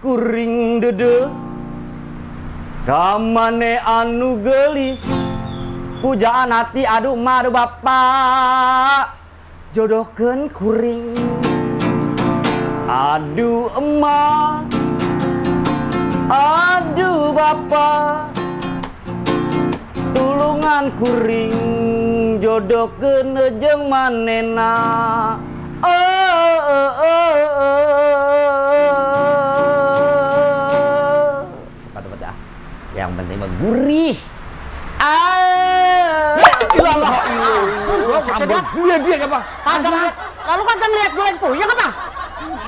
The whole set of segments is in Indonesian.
Kuring dede kamane anu gelis pujaan hati aduh madu bapak jodohkeun kuring aduh emak aduh bapak tulungan kuring jodohkeun jeung manena yang penting mah gurih. Dia apa? Lalu kan lihat gue yang puyeng apa?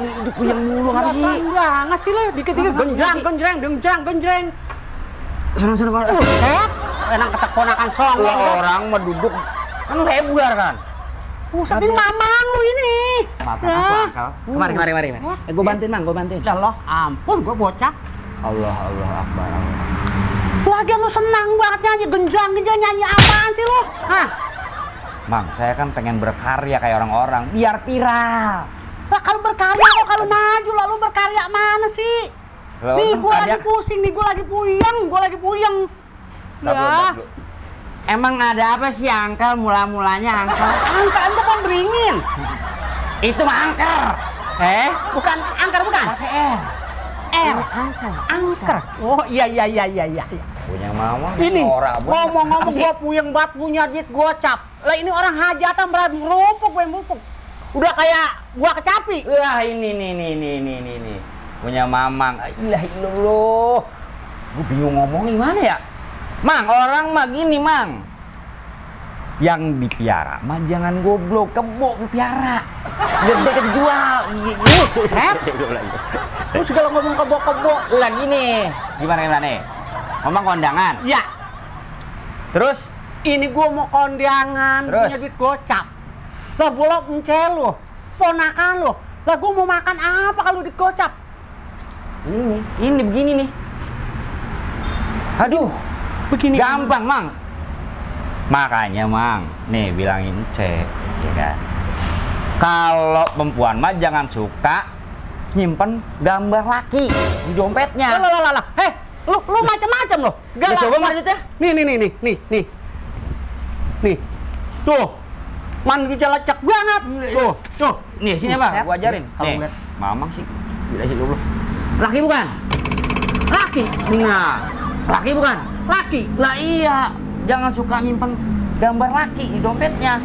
Udah puyeng mulu apa sih? Banget sih lo, dikit-dikit genjreng. Sana. Set, enak ketekonakan song. Orang mah duduk kan lebar kan. Pusat ini mamang lu ini. Maaf, Angkel. Mari. Gue bantuin, Mang, gue bantuin. Ya Allah, ampun gue bocah. Allah Akbar. Lagian lu senang banget nyanyi genjreng nyanyi apaan sih lu? Hah? Mang, saya kan pengen berkarya kayak orang-orang, biar viral. Lah kalau berkarya kok kalau maju lalu berkarya mana sih? Loh, nih gue karya... lagi pusing nih, gue lagi puyeng. Ya. Emang ada apa sih Angkel mula-mulanya Angkel? Angker itu kan beringin. Itu mah angker. Bukan angker bukan? Pakai R. Angker. Oh iya. Punya mama. Ini ngomong-ngomong gue puyeng banget punya duit gocap. Lah ini orang hajatan berat merupuk. Udah kayak gua kecapi. Wah ini. Punya mamang. Illallah. Gue bingung ngomong gimana ya. Mang, orang mah gini, Mang. Yang dipiara mah jangan goblok, kebo dipiara. Gede dijual. Set. Lu segala ngomong kebo. Lah gini. Gimana nih? Ngomong kondangan. Ya. Terus ini gua mau kondangan, punya duit gocap. Lah bolok encel lu, ponakan lu. Lah gua mau makan apa kalau duit gocap? Ini begini nih. Aduh, begini gampang, Mang. Makanya, Mang, nih bilangin cek, ya kan. Kalau perempuan mah jangan suka nyimpen gambar laki di dompetnya. Lah. Lu macam-macam lo. Gak coba maksudnya? Nih. Tuh. Man lecek banget. Tuh. Nih, sini, Bang, gua ajarin. Nih, mamang sih. Gila sih dulu. Laki bukan? Laki. Nah, laki bukan? Laki. Lah iya. Jangan suka nyimpen gambar laki di dompetnya.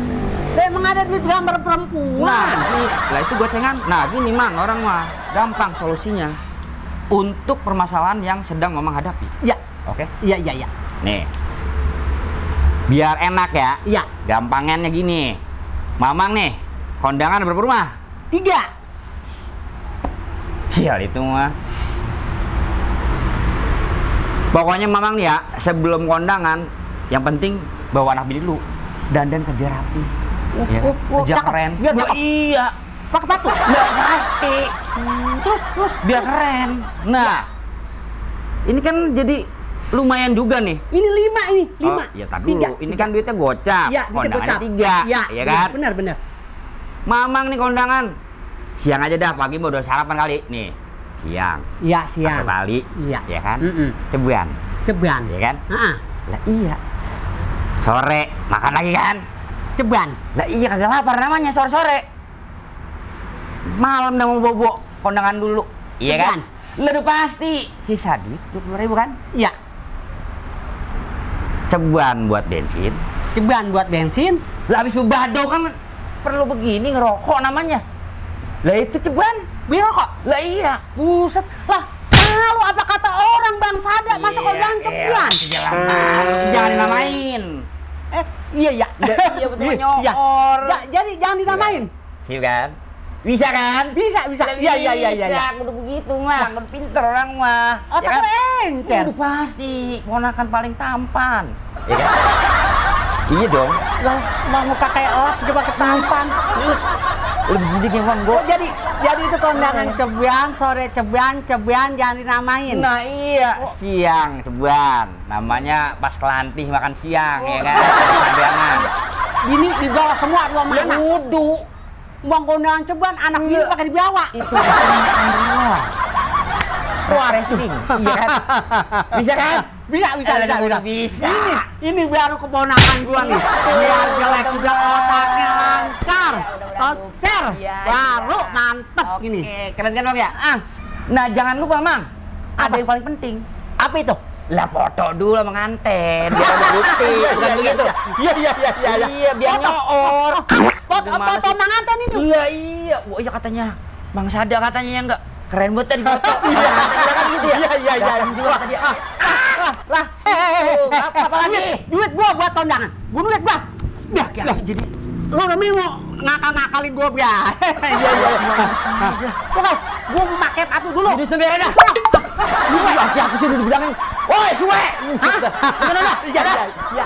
Emang ada duit gambar perempuan. Lah itu gocengan. Nah, gini, Mang, orang mah gampang solusinya. Untuk permasalahan yang sedang Mamang hadapi. Ya. Oke? Iya. Nih. Biar enak ya. Iya. Gampangannya gini. Mamang nih, kondangan berapa rumah? 3. Sial itu mah. Pokoknya Mamang nih ya, sebelum kondangan, yang penting bawa anak bini dulu. Dandan kerja rapi. Ya, kerja keren. Iya. Pakai batu? Nggak pasti. Terus biar keren. Nah, ini kan jadi lumayan juga nih. Ini 5 ini. 5. Oh, ya tar dulu. Ini kan duitnya gocap. Ya, kondangannya 3. Iya kan? Benar. Mamang nih kondangan. Siang aja dah, pagi mau udah sarapan kali. Nih, siang. Iya, siang. Pakai tali. Iya. Ya kan? Cebuan. Ya kan? Lah iya. Sore makan lagi kan? Ceban. Lah iya kagak lapar namanya sore-sore. Malam dah mau bobo kondangan dulu. Iya kan? Lah udah pasti sisa duit 20.000 kan? Iya. Ceban buat bensin. Lah habis bebado kan perlu begini ngerokok namanya. Lah itu ceban beli rokok. Lah iya. Buset. Lah malu apa kata orang Bang Sada masa kau bilang ceban? Jangan dinamain. Iya. Iya betul nyoor. Jadi jangan dinamain. Sih kan? Bisa kan? Bisa. Iya. Udah begitu mah, udah pinter orang mah. Otak lu encer. Udah pasti, ponakan paling tampan. Ya kan? Iya dong. Lah, mau muka kayak elap coba ketampan. Lebih gede yang Bang, Oh, jadi itu kondangan cebian, sore cebian jangan dinamain. Nah iya, siang ceban. Namanya pas kelantih makan siang, ya kan? Kondangan. Ini dibawa semua dua Ya mana? wudu. Bang kondangan cebian anak ini pakai dibawa. Itu refreshing, iya kan? Bisa kan? Bisa. Ini baru keponakan gua nih. Biar jelek juga otaknya lancar. Lancar. Baru mantep gini. Keren kan Bang ya? Nah jangan lupa Mang, ada yang paling penting. Apa itu? Lah foto dulu sama nganten, biar ada bukti, bukan begitu? Iya, biar nyoor. Foto manganten ini. Iya. Wah iya katanya, Mang Sada katanya ya enggak? Keren banget tadi foto. Iya, kan gitu ya? Iya. Datang juga tadi. Lah, apa lagi? Duit gua buat kondangan. Gua duit gua. Ya, jadi lu namanya mau ngakal-ngakalin gua biar. Iya. Oke, gua mau pakai patu dulu. Jadi sendiri dah. Lu laki aku sih duduk bilangin. Woi, suwe. Hah? Udah. Iya.